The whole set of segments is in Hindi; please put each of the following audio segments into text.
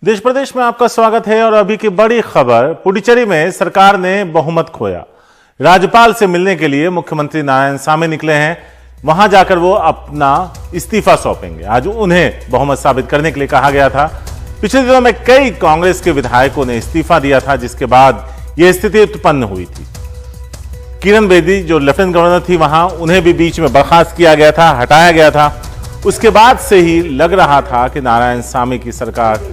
देश प्रदेश में आपका स्वागत है। और अभी की बड़ी खबर, पुडुचेरी में सरकार ने बहुमत खोया। राज्यपाल से मिलने के लिए मुख्यमंत्री नारायणसामी निकले हैं। वहां जाकर वो अपना इस्तीफा सौंपेंगे। आज उन्हें बहुमत साबित करने के लिए कहा गया था। पिछले दिनों में कई कांग्रेस के विधायकों ने इस्तीफा दिया था, जिसके बाद यह स्थिति उत्पन्न हुई थी। किरण बेदी जो लेफ्टिनेंट गवर्नर थी वहां, उन्हें भी बीच में बर्खास्त किया गया था, हटाया गया था। उसके बाद से ही लग रहा था कि नारायणसामी की सरकार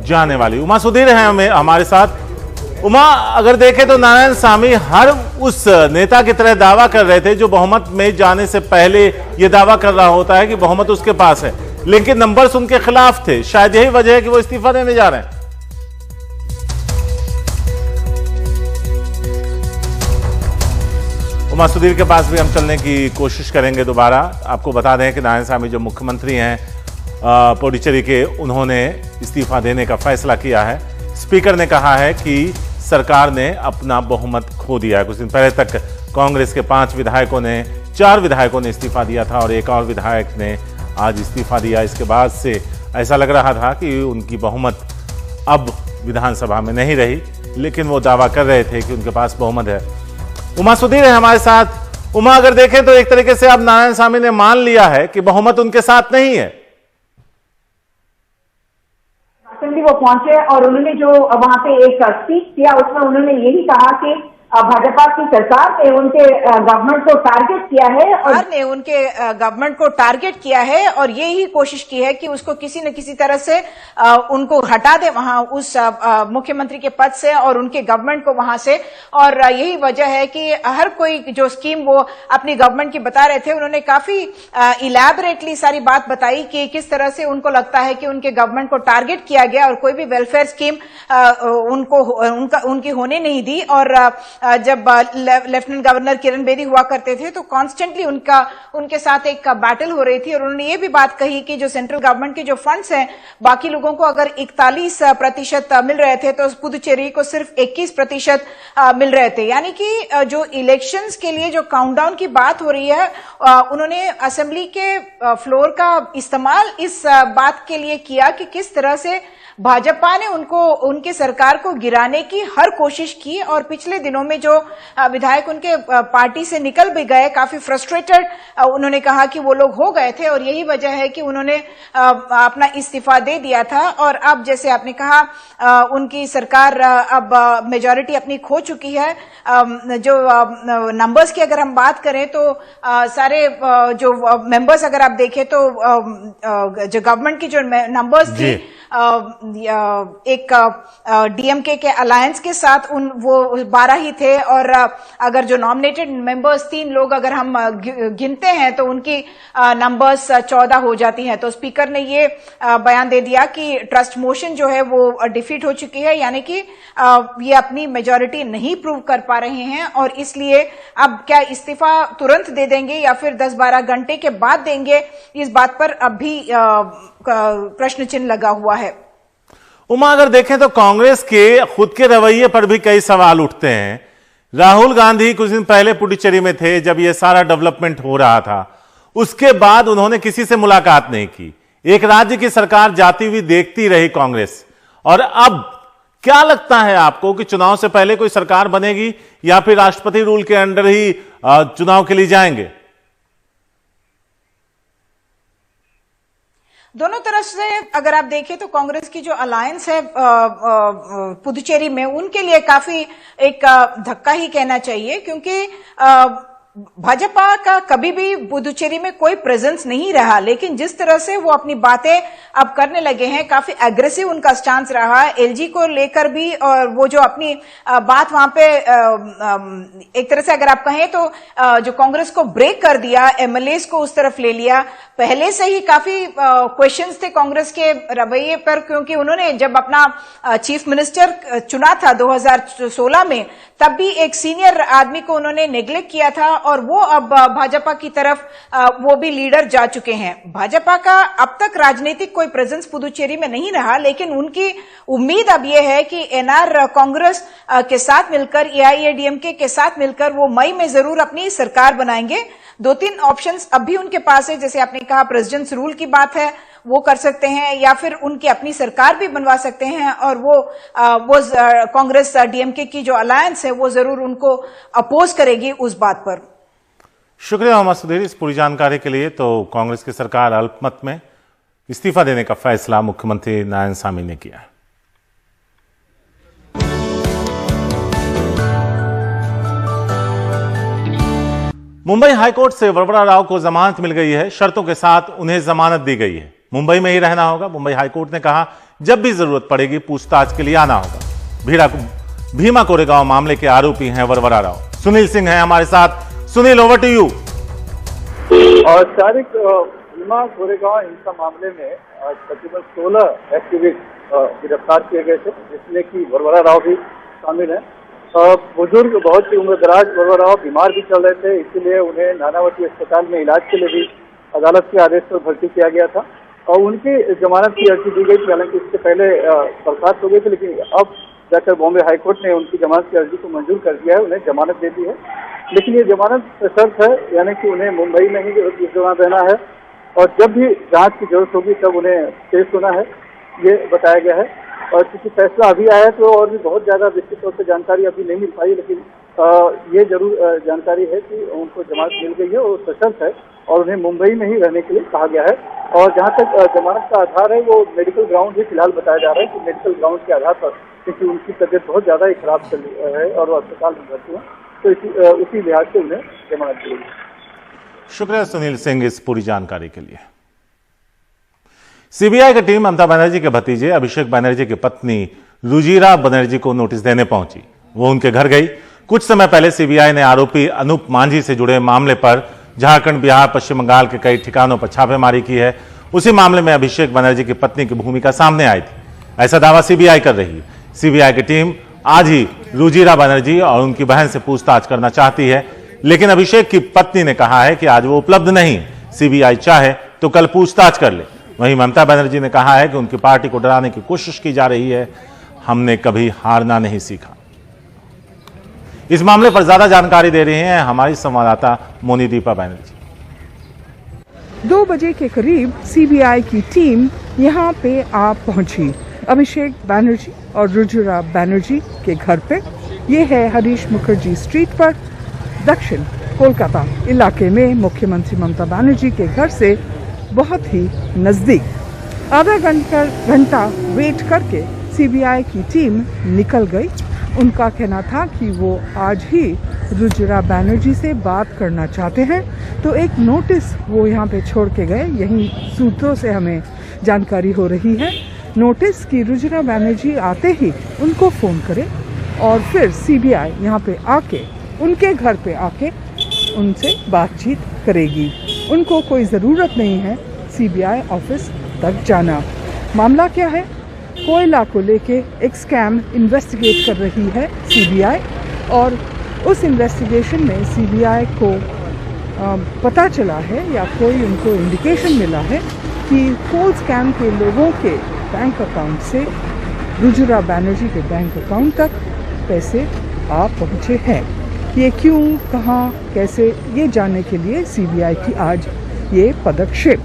जाने वाली। उमा सुधीर हैं हमारे साथ। उमा, अगर देखें तो नारायणसामी हर उस नेता की तरह दावा कर रहे थे जो बहुमत में जाने से पहले यह दावा कर रहा होता है कि बहुमत उसके पास है, लेकिन नंबर्स उनके खिलाफ थे। शायद यही वजह है कि वो इस्तीफा देने जा रहे हैं। उमा सुधीर के पास भी हम चलने की कोशिश करेंगे दोबारा। आपको बता दें कि नारायणसामी जो मुख्यमंत्री हैं पुडुचेरी के, उन्होंने इस्तीफा देने का फैसला किया है। स्पीकर ने कहा है कि सरकार ने अपना बहुमत खो दिया है। कुछ दिन पहले तक कांग्रेस के 4 विधायकों ने इस्तीफा दिया था और एक और विधायक ने आज इस्तीफा दिया। इसके बाद से ऐसा लग रहा था कि उनकी बहुमत अब विधानसभा में नहीं रही, लेकिन वो दावा कर रहे थे कि उनके पास बहुमत है। उमा सुधीर है हमारे साथ। उमा, अगर देखें तो एक तरीके से अब नारायणसामी ने मान लिया है कि बहुमत उनके साथ नहीं है। वो पहुंचे और उन्होंने जो वहां पे एक स्पीच किया, उसमें उन्होंने यही कहा कि भाजपा की सरकार ने उनके गवर्नमेंट को टारगेट किया है और ये ही कोशिश की है कि उसको किसी न किसी तरह से उनको हटा दे वहां उस मुख्यमंत्री के पद से और उनके गवर्नमेंट को वहां से। और यही वजह है कि हर कोई जो स्कीम वो अपनी गवर्नमेंट की बता रहे थे, उन्होंने काफी इलैबोरेटली सारी बात बताई कि किस तरह से उनको लगता है कि उनके गवर्नमेंट को टारगेट किया गया और कोई भी वेलफेयर स्कीम उनकी होने नहीं दी। और जब लेफ्टिनेंट गवर्नर किरण बेदी हुआ करते थे तो कॉन्स्टेंटली उनके साथ एक बैटल हो रही थी। और उन्होंने ये भी बात कही कि जो सेंट्रल गवर्नमेंट के जो फंड्स हैं, बाकी लोगों को अगर 41% मिल रहे थे तो पुडुचेरी को सिर्फ 21% मिल रहे थे। यानी कि जो इलेक्शंस के लिए जो काउंटडाउन की बात हो रही है, उन्होंने असेंबली के फ्लोर का इस्तेमाल इस बात के लिए किया कि किस तरह से भाजपा ने उनकी सरकार को गिराने की हर कोशिश की। और पिछले दिनों में जो विधायक उनके पार्टी से निकल भी गए, काफी फ्रस्ट्रेटेड उन्होंने कहा कि वो लोग हो गए थे और यही वजह है कि उन्होंने अपना इस्तीफा दे दिया था। और अब जैसे आपने कहा, उनकी सरकार अब मेजॉरिटी अपनी खो चुकी है। जो नंबर्स की अगर हम बात करें तो सारे जो मेंबर्स अगर आप देखें तो जो गवर्नमेंट की जो नंबर्स थी, एक डीएमके के अलायंस के साथ वो 12 ही थे। और अगर जो नॉमिनेटेड मेंबर्स 3 लोग अगर हम गिनते हैं तो उनकी नंबर्स 14 हो जाती हैं। तो स्पीकर ने ये बयान दे दिया कि ट्रस्ट मोशन जो है वो डिफीट हो चुकी है, यानी कि ये अपनी मेजॉरिटी नहीं प्रूव कर पा रहे हैं। और इसलिए अब क्या इस्तीफा तुरंत दे देंगे या फिर 10-12 घंटे के बाद देंगे, इस बात पर अभी प्रश्न चिन्ह लगा हुआ है। उमा, अगर देखें तो कांग्रेस के खुद के रवैये पर भी कई सवाल उठते हैं। राहुल गांधी कुछ दिन पहले पुडुचेरी में थे जब यह सारा डेवलपमेंट हो रहा था। उसके बाद उन्होंने किसी से मुलाकात नहीं की। एक राज्य की सरकार जाती हुई देखती रही कांग्रेस। और अब क्या लगता है आपको कि चुनाव से पहले कोई सरकार बनेगी या फिर राष्ट्रपति रूल के अंडर ही चुनाव के लिए जाएंगे? दोनों तरफ से अगर आप देखें तो कांग्रेस की जो अलायंस है पुडुचेरी में, उनके लिए काफी एक धक्का ही कहना चाहिए, क्योंकि भाजपा का कभी भी पुडुचेरी में कोई प्रेजेंस नहीं रहा। लेकिन जिस तरह से वो अपनी बातें अब करने लगे हैं, काफी एग्रेसिव उनका स्टांस रहा है एलजी को लेकर भी। और वो जो अपनी बात वहां पे एक तरह से अगर आप कहें तो जो कांग्रेस को ब्रेक कर दिया, एमएलएस को उस तरफ ले लिया। पहले से ही काफी क्वेश्चंस थे कांग्रेस के रवैये पर, क्योंकि उन्होंने जब अपना चीफ मिनिस्टर चुना था 2016 में, तब भी एक सीनियर आदमी को उन्होंने नेग्लेक्ट किया था। और वो अब भाजपा की तरफ वो भी लीडर जा चुके हैं। भाजपा का अब तक राजनीतिक कोई प्रेजेंस पुडुचेरी में नहीं रहा, लेकिन उनकी उम्मीद अब ये है कि एनआर कांग्रेस के साथ मिलकर, एआईएडीएमके के साथ मिलकर वो मई में जरूर अपनी सरकार बनाएंगे। 2-3 ऑप्शंस अब भी उनके पास है, जैसे आपने कहा प्रेसिडेंट्स रूल की बात है, वो कर सकते हैं, या फिर उनकी अपनी सरकार भी बनवा सकते हैं, और वो कांग्रेस डीएमके की जो अलायंस है वो जरूर उनको अपोज करेगी उस बात पर। शुक्रिया मोहम्मद सुधीर इस पूरी जानकारी के लिए। तो कांग्रेस की सरकार अल्पमत में इस्तीफा देने का फैसला मुख्यमंत्री नारायणसामी ने किया है। मुंबई हाईकोर्ट से वरवरा राव को जमानत मिल गई है। शर्तों के साथ उन्हें जमानत दी गई है। मुंबई में ही रहना होगा। मुंबई हाईकोर्ट ने कहा जब भी जरूरत पड़ेगी पूछताछ के लिए आना होगा। भीमा कोरेगांव मामले के आरोपी हैं वरवरा राव। सुनील सिंह हैं हमारे साथ। Sunil, over to you. और तारिक, भीमा कोरेगांव हिंसा मामले में तकरीबन 16 एक्टिविस्ट गिरफ्तार किए गए थे, जिसमें कि वरवरा राव भी शामिल है। बुजुर्ग, बहुत ही उम्रदराज वरवरा राव बीमार भी चल रहे थे, इसीलिए उन्हें नानावती अस्पताल में इलाज के लिए भी अदालत के आदेश पर भर्ती किया गया था और उनकी जमानत की अर्जी दी गई थी। हालांकि इससे पहले बर्खास्त हो गई थी, लेकिन अब जाकर बॉम्बे हाईकोर्ट ने उनकी जमानत की अर्जी को मंजूर कर दिया है, उन्हें जमानत दे दी है। लेकिन ये जमानत शर्त है, यानी कि उन्हें मुंबई में ही इस दौरान रहना है और जब भी जांच की जरूरत होगी तब उन्हें पेश होना है, ये बताया गया है। और चूंकि फैसला अभी आया है तो और भी बहुत ज्यादा विस्तृत तौर पर जानकारी अभी नहीं मिल पाई, लेकिन ये जरूर जानकारी है कि उनको जमानत मिल गई है और सशर्त है और उन्हें मुंबई में ही रहने के लिए कहा गया है। और जहां तक जमानत का आधार है वो मेडिकल ग्राउंड ही फिलहाल बताया जा रहा है कि मेडिकल ग्राउंड के आधार पर, क्योंकि उनकी तबीयत बहुत ज्यादा ही खराब चल रही है और वो अस्पताल में भर्ती है, तो उसी लिहाज से उन्हें जमानत मिलेगी। शुक्रिया सुनील सिंह इस पूरी जानकारी के लिए। सीबीआई की टीम ममता बनर्जी के भतीजे अभिषेक बनर्जी की पत्नी रुजिरा बनर्जी को नोटिस देने पहुंची। वो उनके घर गई। कुछ समय पहले सीबीआई ने आरोपी अनूप मांझी से जुड़े मामले पर झारखंड, बिहार, पश्चिम बंगाल के कई ठिकानों पर छापेमारी की है। उसी मामले में अभिषेक बनर्जी की पत्नी की भूमिका सामने आई थी, ऐसा दावा सीबीआई कर रही है। सीबीआई की टीम आज ही रुजिरा बनर्जी और उनकी बहन से पूछताछ करना चाहती है, लेकिन अभिषेक की पत्नी ने कहा है कि आज वो उपलब्ध नहीं। सीबीआई चाहे तो कल पूछताछ कर ले। वहीं ममता बनर्जी ने कहा है कि उनकी पार्टी को डराने की कोशिश की जा रही है। हमने कभी हारना नहीं सीखा। इस मामले पर ज्यादा जानकारी दे रही हैं हमारी संवाददाता मोनीदीपा बनर्जी। 2 बजे के करीब सीबीआई की टीम यहां पे आ पहुंची अभिषेक बनर्जी और रुजिरा बनर्जी के घर पे। ये है हरीश मुखर्जी स्ट्रीट पर, दक्षिण कोलकाता इलाके में मुख्यमंत्री ममता बनर्जी के घर से बहुत ही नजदीक। आधा घंटा वेट करके सीबीआई की टीम निकल गई। उनका कहना था कि वो आज ही रुजिरा बनर्जी से बात करना चाहते हैं, तो एक नोटिस वो यहाँ पे छोड़ के गए। यही सूत्रों से हमें जानकारी हो रही है। नोटिस कि रुजिरा बनर्जी आते ही उनको फोन करें और फिर सीबीआई यहाँ पे आके, उनके घर पे आके उनसे बातचीत करेगी। उनको कोई ज़रूरत नहीं है सीबीआई ऑफिस तक जाना। मामला क्या है? कोयला को लेके एक स्कैम इन्वेस्टिगेट कर रही है सीबीआई, और उस इन्वेस्टिगेशन में सीबीआई को पता चला है या कोई उनको इंडिकेशन मिला है कि कोल स्कैम के लोगों के बैंक अकाउंट से रुजिरा बनर्जी के बैंक अकाउंट तक पैसे आ पहुँचे हैं। ये क्यों, कहाँ, कैसे, ये जानने के लिए सीबीआई की आज ये पदक्षेप।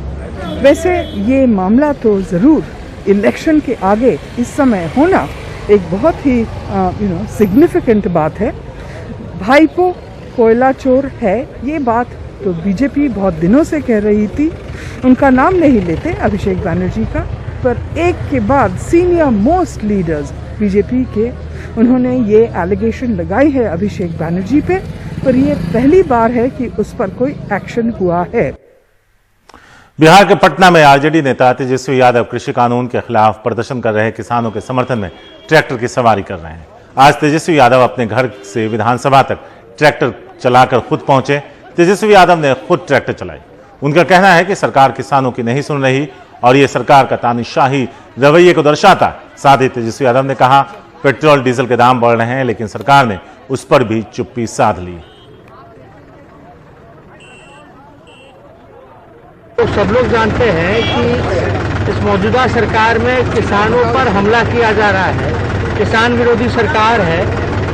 वैसे ये मामला तो ज़रूर इलेक्शन के आगे इस समय होना एक बहुत ही सिग्निफिकेंट बात है। भाईपो कोयला चोर है, ये बात तो बीजेपी बहुत दिनों से कह रही थी। उनका नाम नहीं लेते अभिषेक बनर्जी का, पर एक के बाद सीनियर मोस्ट लीडर्स बीजेपी के, उन्होंने ये एलिगेशन लगाई है अभिषेक बनर्जी पे, पर ये पहली बार है कि उस पर कोई एक्शन हुआ है। बिहार के पटना में आरजेडी नेता तेजस्वी यादव कृषि कानून के खिलाफ प्रदर्शन कर रहे किसानों के समर्थन में ट्रैक्टर की सवारी कर रहे हैं। आज तेजस्वी यादव अपने घर से विधानसभा तक ट्रैक्टर चलाकर खुद पहुंचे। तेजस्वी यादव ने खुद ट्रैक्टर चलाई। उनका कहना है कि सरकार किसानों की नहीं सुन रही और ये सरकार का तानाशाही रवैये को दर्शाता। साथ ही तेजस्वी यादव ने कहा पेट्रोल डीजल के दाम बढ़ रहे हैं, लेकिन सरकार ने उस पर भी चुप्पी साध ली। तो सब लोग जानते हैं कि इस मौजूदा सरकार में किसानों पर हमला किया जा रहा है, किसान विरोधी सरकार है,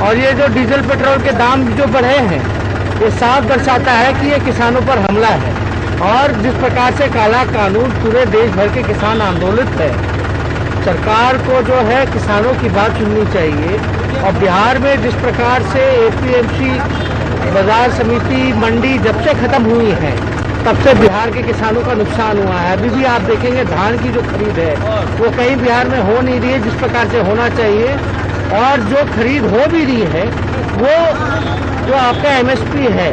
और ये जो डीजल पेट्रोल के दाम जो बढ़े हैं ये साफ दर्शाता है कि ये किसानों पर हमला है। और जिस प्रकार से काला कानून पूरे देश भर के किसान आंदोलित है, सरकार को जो है किसानों की बात सुननी चाहिए। और बिहार में जिस प्रकार से एपीएमसी बाजार समिति मंडी जब से खत्म हुई है तब से बिहार के किसानों का नुकसान हुआ है। अभी भी आप देखेंगे धान की जो खरीद है वो कहीं बिहार में हो नहीं रही है जिस प्रकार से होना चाहिए, और जो खरीद हो भी रही है वो जो आपका एमएसपी है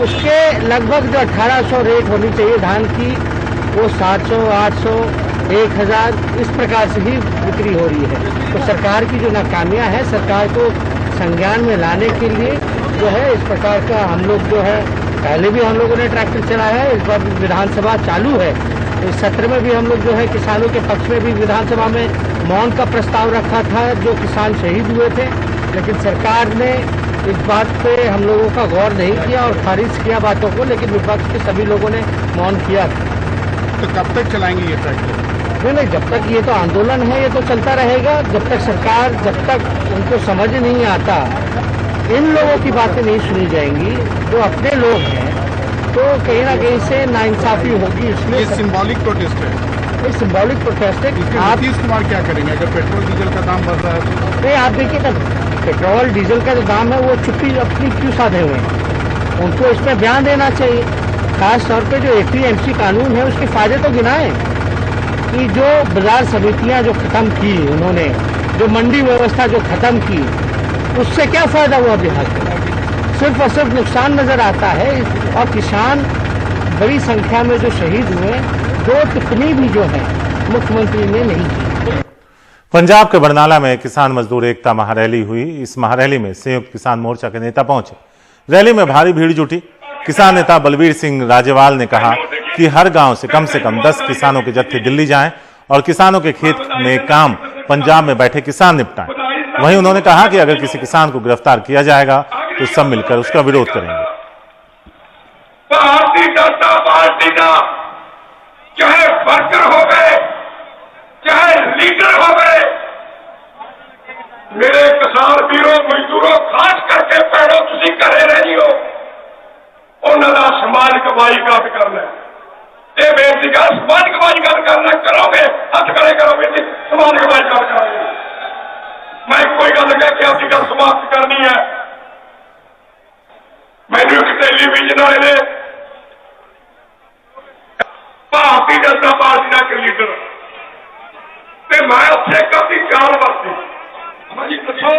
उसके लगभग जो 1800 रेट होनी चाहिए धान की, वो 700, 800, 1000 इस प्रकार से ही बिक्री हो रही है। तो सरकार की जो नाकामियां है, सरकार को संज्ञान में लाने के लिए जो है इस प्रकार का हम लोग जो है, पहले भी हम लोगों ने ट्रैक्टर चलाया है, इस बार विधानसभा चालू है, इस सत्र में भी हम लोग जो है किसानों के पक्ष में भी विधानसभा में मौन का प्रस्ताव रखा था जो किसान शहीद हुए थे, लेकिन सरकार ने इस बात पे हम लोगों का गौर नहीं किया और खारिज किया बातों को, लेकिन विपक्ष के सभी लोगों ने मौन किया था। तो कब तक चलाएंगे ये ट्रैक्टर? नहीं, जब तक ये तो आंदोलन है ये तो चलता रहेगा, जब तक सरकार, जब तक उनको समझ नहीं आता, इन लोगों की बातें नहीं सुनी जाएंगी जो अपने लोग हैं, तो कहीं ना कहीं से नाइंसाफी होगी। इसलिए ये सिंबॉलिक प्रोटेस्ट है, ये सिंबॉलिक प्रोटेस्ट है। इसमें आप नीतीश कुमार क्या करेंगे अगर पेट्रोल डीजल का दाम बढ़ रहा है तो? नहीं, आप देखिए ना, पेट्रोल डीजल का जो दाम है वो चुप्पी अपनी क्यों साधे हुए हैं, उनको इसमें बयान देना चाहिए। खास तौर पे जो एपीएमसी कानून है उसके फायदे तो गिनाएं कि जो बाजार समितियां जो खत्म की उन्होंने, जो मंडी व्यवस्था जो खत्म की, उससे क्या फायदा हुआ बिहार को? सिर्फ और सिर्फ नुकसान नजर आता है। और किसान बड़ी संख्या में जो शहीद हुए, दो टिप्पणी भी जो है मुख्यमंत्री ने नहीं की। पंजाब के बरनाला में किसान मजदूर एकता महारैली हुई। इस महारैली में संयुक्त किसान मोर्चा के नेता पहुंचे। रैली में भारी भीड़ जुटी। किसान नेता बलबीर सिंह राजेवाल ने कहा कि हर गांव से कम 10 किसानों के जत्थे दिल्ली जाएं और किसानों के खेत में काम पंजाब में बैठे किसान निपटाएं। वहीं उन्होंने कहा कि अगर किसी किसान को गिरफ्तार किया जाएगा तो सब मिलकर उसका विरोध करेंगे। भारतीय जनता पार्टी का चाहे वर्कर हो गए, चाहे लीडर हो गए, मेरे किसान वीरों मजदूरों, खास करके पैरों तुसी करे रही हो, उन्होंने समाज कमाई गल करना, ये बेनती कर समाज कमाई गल करना करोगे, हथ खड़े करोगे जी समाज कमाई गल करोगे। मैं कोई गल कह के अपनी गल समाप्त करनी है। मैंने एक टेलीविजन वाले ने भारतीय जनता पार्टी का एक लीडर, ते मैं उत्थे काफी चाल वरती, जी दसो,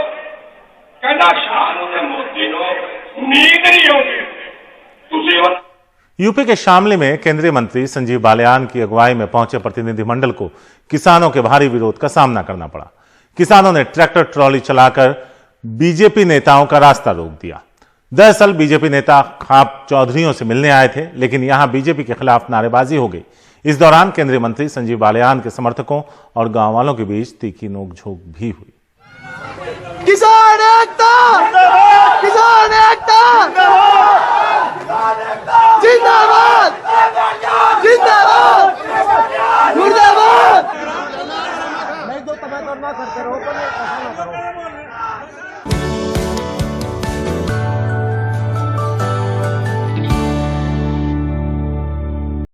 कहना शाह ने मोदी को नींद नहीं आती। यूपी के शामली में केंद्रीय मंत्री संजीव बालियान की अगुवाई में पहुंचे प्रतिनिधिमंडल को किसानों के भारी विरोध का सामना करना पड़ा। किसानों ने ट्रैक्टर ट्रॉली चलाकर बीजेपी नेताओं का रास्ता रोक दिया। दरअसल बीजेपी नेता खाप चौधरियों से मिलने आए थे, लेकिन यहां बीजेपी के खिलाफ नारेबाजी हो गई। इस दौरान केंद्रीय मंत्री संजीव बालियान के समर्थकों और गांव वालों के बीच तीखी नोकझोंक भी हुई। किसान